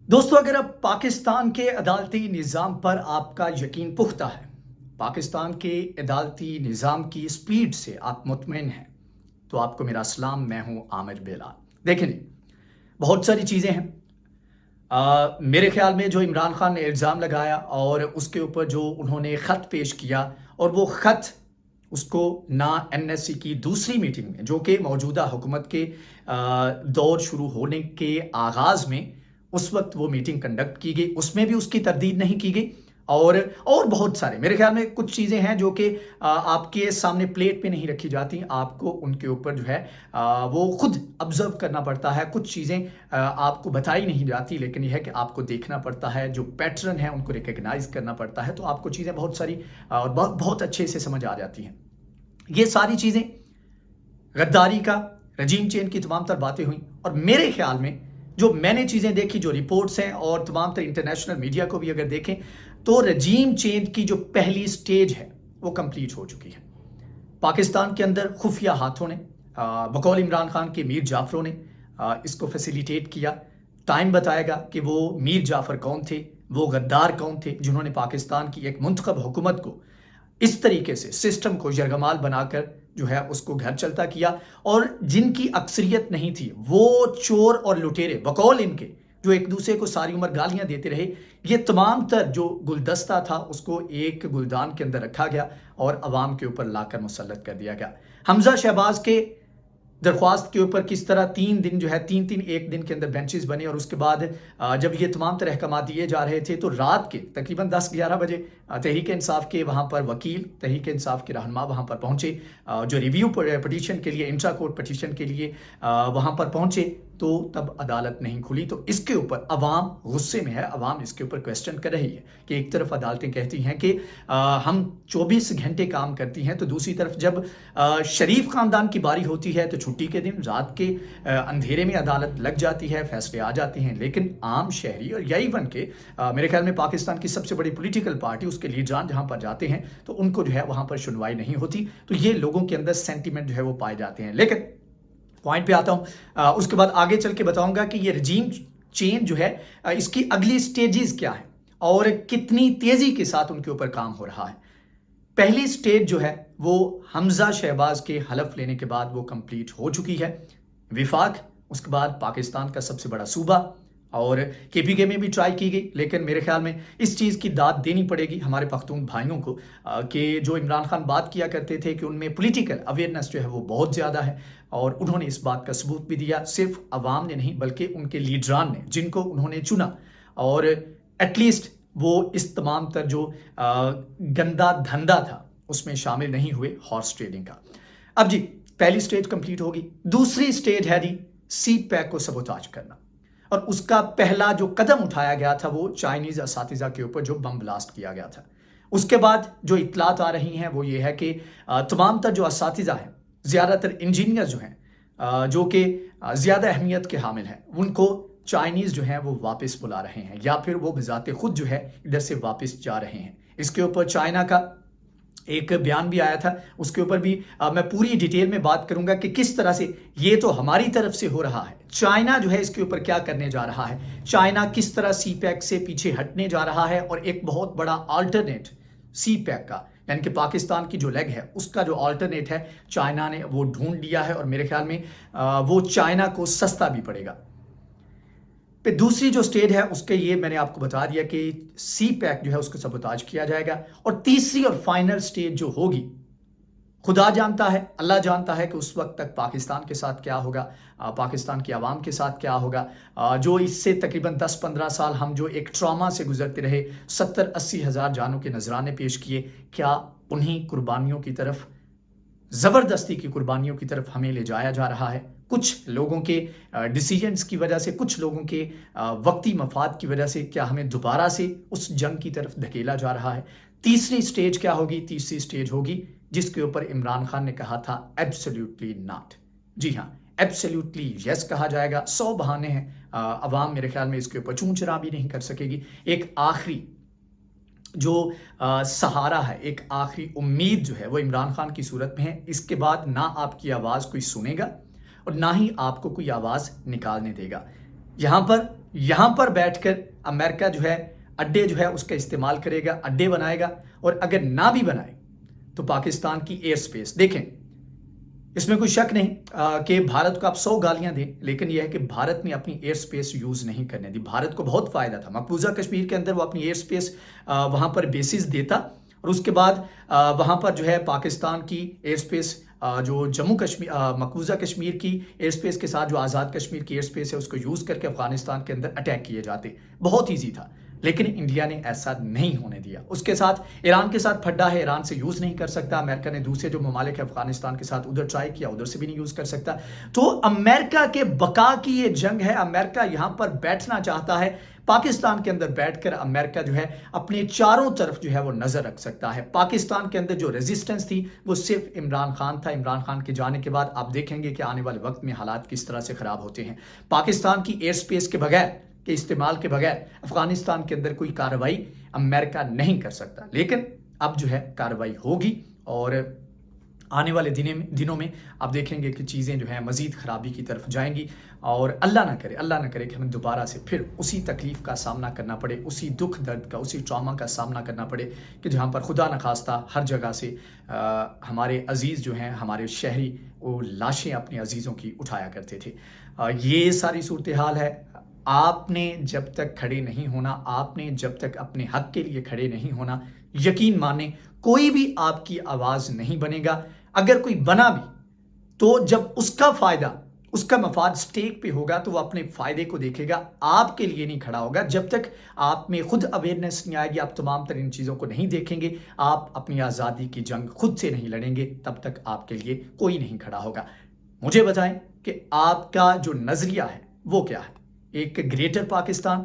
दोस्तों, अगर अब पाकिस्तान के अदालती निज़ाम पर आपका यकीन पुख्ता है, पाकिस्तान के अदालती निज़ाम की स्पीड से आप मुतमईन हैं, तो आपको मेरा सलाम। मैं हूं आमिर बेलाल। देखें जी, बहुत सारी चीज़ें हैं। मेरे ख्याल में जो इमरान खान ने इल्ज़ाम लगाया और उसके ऊपर जो उन्होंने ख़त पेश किया, और वो ख़त उसको ना एनएससी की दूसरी मीटिंग में, जो कि मौजूदा हुकूमत के दौर शुरू होने के आगाज़ में उस वक्त वो मीटिंग कंडक्ट की गई, उसमें भी उसकी तरदीद नहीं की गई। और बहुत सारे मेरे ख्याल में कुछ चीज़ें हैं जो कि आपके सामने प्लेट पे नहीं रखी जाती, आपको उनके ऊपर जो है वो खुद ऑब्जर्व करना पड़ता है। कुछ चीज़ें आपको बताई नहीं जाती, लेकिन यह है कि आपको देखना पड़ता है, जो पैटर्न है उनको रिकग्नाइज करना पड़ता है, तो आपको चीज़ें बहुत सारी और बहुत अच्छे से समझ आ जाती हैं। ये सारी चीज़ें गद्दारी का, रजीम चेंज की तमाम तर बातें हुई, और मेरे ख्याल में जो मैंने चीज़ें देखी, जो रिपोर्ट्स हैं और तमाम तर इंटरनेशनल मीडिया को भी अगर देखें, तो रजीम चेंज की जो पहली स्टेज है वो कंप्लीट हो चुकी है। पाकिस्तान के अंदर खुफिया हाथों ने, बकौल इमरान खान के मीर जाफरों ने इसको फैसिलिटेट किया। टाइम बताएगा कि वो मीर जाफर कौन थे, वो गद्दार कौन थे, जिन्होंने पाकिस्तान की एक मुंतखब हुकूमत को इस तरीके से सिस्टम को यरगमाल बनाकर जो है उसको घर चलता किया, और जिनकी अक्सरियत नहीं थी, वो चोर और लुटेरे बकौल इनके, जो एक दूसरे को सारी उम्र गालियां देते रहे। ये तमाम तर जो गुलदस्ता था उसको एक गुलदान के अंदर रखा गया और अवाम के ऊपर लाकर मुसल्लत कर दिया गया। हमजा शहबाज के दरख्वास्त के ऊपर किस तरह 3 दिन जो है 3-3 एक दिन के अंदर बेंचेस बने, और उसके बाद जब ये तमाम तरह अहकाम दिए जा रहे थे, तो रात के तकरीबन 10-11 बजे तहरीक इंसाफ के वहाँ पर वकील, तहरीक इंसाफ के रहनुमा वहाँ पर पहुँचे, जो रिव्यू पटिशन के लिए, इंट्रा कोर्ट पटिशन के लिए वहाँ पर पहुँचे, तो तब अदालत नहीं खुली। तो इसके ऊपर अवाम गुस्से में है, अवाम इसके ऊपर क्वेश्चन कर रही है कि एक तरफ अदालतें कहती हैं कि हम 24 घंटे काम करती हैं, तो दूसरी तरफ जब शरीफ खानदान की बारी होती है तो छुट्टी के दिन रात के अंधेरे में अदालत लग जाती है, फैसले आ जाते हैं। लेकिन आम शहरी और या इवन के मेरे ख्याल में पाकिस्तान की सबसे बड़ी पॉलिटिकल पार्टी, उसके लीडरान जहां पर जाते हैं तो उनको जो है वहां पर सुनवाई नहीं होती। तो ये लोगों के अंदर सेंटीमेंट जो है वो पाए जाते हैं। लेकिन पॉइंट पे आता हूं, उसके बाद आगे चल के बताऊंगा कि ये रजीम चेंज जो है इसकी अगली स्टेजेस क्या है और कितनी तेजी के साथ उनके ऊपर काम हो रहा है। पहली स्टेज जो है वो हमजा शहबाज के हलफ लेने के बाद वो कंप्लीट हो चुकी है। विफाक, उसके बाद पाकिस्तान का सबसे बड़ा सूबा, और केपीके में भी ट्राई की गई, लेकिन मेरे ख्याल में इस चीज़ की दाद देनी पड़ेगी हमारे पख्तून भाइयों को कि जो इमरान खान बात किया करते थे कि उनमें पॉलिटिकल अवेयरनेस जो है वो बहुत ज़्यादा है, और उन्होंने इस बात का सबूत भी दिया। सिर्फ अवाम ने नहीं, बल्कि उनके लीडरान ने, जिनको उन्होंने चुना, और एटलीस्ट वो इस तमाम तर जो गंदा धंधा था उसमें शामिल नहीं हुए, हॉर्स ट्रेडिंग का। अब जी, पहली स्टेज कंप्लीट होगी। दूसरी स्टेज है जी सी पैक को सबोताज करना, और उसका पहला जो कदम उठाया गया था वो चाइनीज असातिज़ा के ऊपर जो बम ब्लास्ट किया गया था। उसके बाद जो इत्तलात आ रही हैं वो ये है कि तमाम तर जो असातिज़ा हैं, ज़्यादातर इंजीनियर जो हैं, जो कि ज़्यादा अहमियत के हामिल हैं, उनको चाइनीज़ जो हैं वो वापस बुला रहे हैं, या फिर वो बिज़ाते खुद जो है इधर से वापस जा रहे हैं। इसके ऊपर चाइना का एक बयान भी आया था, उसके ऊपर भी मैं पूरी डिटेल में बात करूंगा कि किस तरह से ये तो हमारी तरफ से हो रहा है, चाइना जो है इसके ऊपर क्या करने जा रहा है, चाइना किस तरह सी पैक से पीछे हटने जा रहा है, और एक बहुत बड़ा अल्टरनेट सी पैक का, यानी कि पाकिस्तान की जो लेग है उसका जो अल्टरनेट है चाइना ने वो ढूंढ लिया है, और मेरे ख्याल में वो चाइना को सस्ता भी पड़ेगा। फिर दूसरी जो स्टेज है उसके ये मैंने आपको बता दिया कि सी पैक जो है उसको सबोताज किया जाएगा। और तीसरी और फाइनल स्टेज जो होगी, खुदा जानता है, अल्लाह जानता है कि उस वक्त तक पाकिस्तान के साथ क्या होगा, पाकिस्तान की आवाम के साथ क्या होगा। जो इससे तकरीबन 10-15 साल हम जो एक ट्रॉमा से गुजरते रहे, 70-80 हज़ार जानों के नजराने पेश किए, क्या उन्हीं कुर्बानियों की तरफ, ज़बरदस्ती की कुर्बानियों की तरफ हमें ले जाया जा रहा है? कुछ लोगों के डिसीजंस की वजह से, कुछ लोगों के वक्ती मफाद की वजह से क्या हमें दोबारा से उस जंग की तरफ धकेला जा रहा है? तीसरी स्टेज क्या होगी? तीसरी स्टेज होगी जिसके ऊपर इमरान खान ने कहा था एब्सोल्युटली नॉट। जी हाँ, एब्सोल्युटली यस कहा जाएगा। 100 बहाने हैं, अवाम मेरे ख्याल में इसके ऊपर चूं-चरा भी नहीं कर सकेगी। एक आखिरी जो सहारा है, एक आखिरी उम्मीद जो है वो इमरान खान की सूरत में है। इसके बाद ना आपकी आवाज़ कोई सुनेगा और ना ही आपको कोई आवाज़ निकालने देगा। यहाँ पर یہاں پر بیٹھ کر امریکہ جو ہے اڈے جو ہے اس کا استعمال کرے گا, اڈے بنائے گا, اور اگر نہ بھی بنائے تو پاکستان کی ایئر سپیس دیکھیں, اس میں کوئی شک نہیں کہ بھارت کو آپ 100 گالیاں دیں, لیکن یہ ہے کہ بھارت نے اپنی ایئر سپیس یوز نہیں کرنے دی. بھارت کو بہت فائدہ تھا مقبوضہ کشمیر کے اندر, وہ اپنی ایئر سپیس وہاں پر بیسز دیتا, اور اس کے بعد وہاں پر جو ہے پاکستان کی ایئر سپیس جو جموں کشمیر مقبوضہ کشمیر کی ایئر سپیس کے ساتھ جو آزاد کشمیر کی ایئر سپیس ہے اس کو یوز کر کے افغانستان کے اندر اٹیک کیے جاتے. بہت ایزی تھا, لیکن انڈیا نے ایسا نہیں ہونے دیا. اس کے ساتھ ایران کے ساتھ پھڈا ہے, ایران سے یوز نہیں کر سکتا. امریکہ نے دوسرے جو ممالک ہے افغانستان کے ساتھ ادھر ٹرائی کیا, ادھر سے بھی نہیں یوز کر سکتا. تو امریکہ کے بقا کی یہ جنگ ہے. امریکہ یہاں پر بیٹھنا چاہتا ہے, پاکستان کے اندر بیٹھ کر امریکہ جو ہے اپنے چاروں طرف جو ہے وہ نظر رکھ سکتا ہے. پاکستان کے اندر جو ریزسٹنس تھی وہ صرف عمران خان تھا. عمران خان کے جانے کے بعد آپ دیکھیں گے کہ آنے والے وقت میں حالات کس طرح سے خراب ہوتے ہیں. پاکستان کی ایئر سپیس کے بغیر کے استعمال کے بغیر افغانستان کے اندر کوئی کارروائی امریکہ نہیں کر سکتا. لیکن اب جو ہے کارروائی ہوگی, اور آنے والے دنوں میں آپ دیکھیں گے کہ چیزیں جو ہیں مزید خرابی کی طرف جائیں گی, اور اللہ نہ کرے کہ ہمیں دوبارہ سے پھر اسی تکلیف کا سامنا کرنا پڑے, اسی دکھ درد کا, اسی ٹراما کا سامنا کرنا پڑے کہ جہاں پر خدا نخواستہ ہر جگہ سے ہمارے عزیز جو ہیں, ہمارے شہری, وہ لاشیں اپنے عزیزوں کی اٹھایا کرتے تھے. یہ ساری صورتحال ہے. آپ نے جب تک کھڑے نہیں ہونا, آپ نے جب تک اپنے حق کے لیے کھڑے نہیں ہونا, یقین مانیں کوئی بھی آپ کی آواز نہیں بنے گا. اگر کوئی بنا بھی تو جب اس کا فائدہ, اس کا مفاد سٹیک پہ ہوگا تو وہ اپنے فائدے کو دیکھے گا, آپ کے لیے نہیں کھڑا ہوگا. جب تک آپ میں خود اویئرنیس نہیں آئے گی, آپ تمام تر ان چیزوں کو نہیں دیکھیں گے, آپ اپنی آزادی کی جنگ خود سے نہیں لڑیں گے, تب تک آپ کے لیے کوئی نہیں کھڑا ہوگا. مجھے بتائیں کہ آپ کا جو نظریہ ہے وہ کیا ہے؟ ایک گریٹر پاکستان,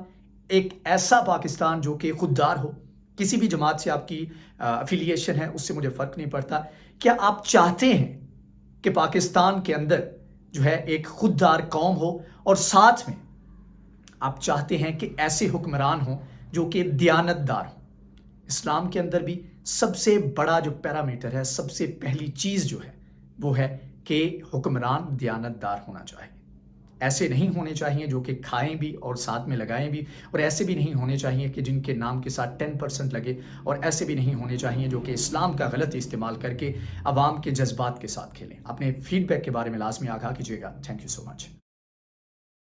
ایک ایسا پاکستان جو کہ خوددار ہو, کسی بھی جماعت سے آپ کی افیلیشن ہے اس سے مجھے فرق نہیں پڑتا. کیا آپ چاہتے ہیں کہ پاکستان کے اندر جو ہے ایک خوددار قوم ہو, اور ساتھ میں آپ چاہتے ہیں کہ ایسے حکمران ہوں جو کہ دیانت دار ہوں؟ اسلام کے اندر بھی سب سے بڑا جو پیرامیٹر ہے, سب سے پہلی چیز جو ہے وہ ہے کہ حکمران دیانت دار ہونا چاہیے. ایسے نہیں ہونے چاہیے جو کہ کھائیں بھی اور ساتھ میں لگائیں بھی, اور ایسے بھی نہیں ہونے چاہیے کہ جن کے نام کے ساتھ 10% لگے, اور ایسے بھی نہیں ہونے چاہیے جو کہ اسلام کا غلط استعمال کر کے عوام کے جذبات کے ساتھ کھیلیں. اپنے فیڈ بیک کے بارے میں لازمی آگاہ کیجیے گا. Thank you so much.